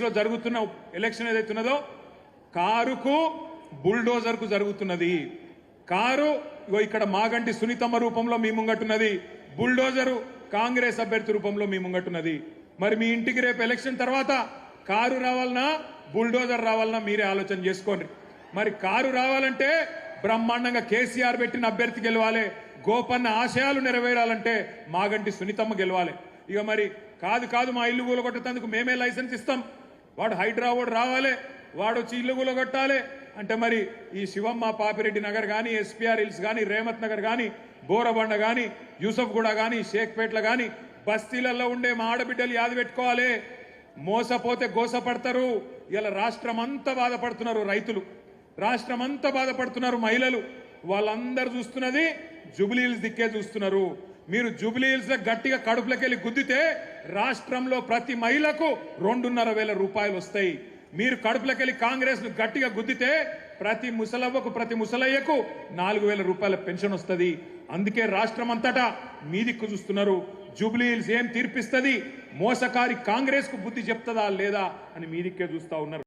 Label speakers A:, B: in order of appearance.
A: లో జరుగుతున్న ఎలక్షన్ ఏదైతే ఉన్నదో కారుకు బుల్డోజర్ కు జరుగుతున్నది. కారు ఇక్కడ మాగంటి సునీతమ్మ రూపంలో మీ ముంగట్టున్నది, బుల్డోజరు కాంగ్రెస్ అభ్యర్థి రూపంలో మీ ముంగట్టున్నది. మరి మీ ఇంటికి రేపు ఎలక్షన్ తర్వాత కారు రావాలన్నా బుల్డోజర్ రావాలన్నా మీరే ఆలోచన చేసుకోండి. మరి కారు రావాలంటే బ్రహ్మాండంగా కేసీఆర్ పెట్టిన అభ్యర్థి గెలవాలి, గోపన్న ఆశయాలు నెరవేరాలంటే మాగంటి సునీతమ్మ గెలవాలి. ఇక మరి కాదు మా ఇల్లు కూలగొట్టేందుకు మేమే లైసెన్స్ ఇస్తాం, వాడు హైదరాబాద్ రావాలి, వాడు వచ్చి ఇల్లు కూలగొట్టాలి అంటే మరి ఈ శివమ్మ పాపిరెడ్డి నగర్ కానీ, ఎస్పీఆర్ హిల్స్ కానీ, రేమత్ నగర్ కానీ, బోరబండ కానీ, యూసఫ్గూడ కానీ, షేక్పేట్ల కానీ బస్తీలలో ఉండే మా ఆడబిడ్డలు యాది పెట్టుకోవాలి. మోసపోతే గోసపడతారు. ఇలా రాష్ట్రం అంతా బాధపడుతున్నారు రైతులు, రాష్ట్రం అంతా బాధపడుతున్నారు మహిళలు. వాళ్ళందరూ చూస్తున్నది జూబ్లీ హిల్స్ దిక్కే చూస్తున్నారు. మీరు జూబ్లీ హిల్స్ లో గట్టిగా కడుపులకెళ్ళి గుద్దితే రాష్ట్రంలో ప్రతి మహిళకు 2,500 రూపాయలు వస్తాయి. మీరు కడుపులకెళ్ళి కాంగ్రెస్ ను గట్టిగా గుద్దితే ప్రతి ముసలవ్వకు ప్రతి ముసలయ్యకు 4,000 రూపాయల పెన్షన్ వస్తుంది. అందుకే రాష్ట్రం అంతటా మీ దిక్కు చూస్తున్నారు. జూబ్లీ హిల్స్ ఏం తీర్పిస్తుంది, మోసకారి కాంగ్రెస్ కు బుద్ధి చెప్తుందా లేదా అని మీ దిక్కే చూస్తా ఉన్నారు.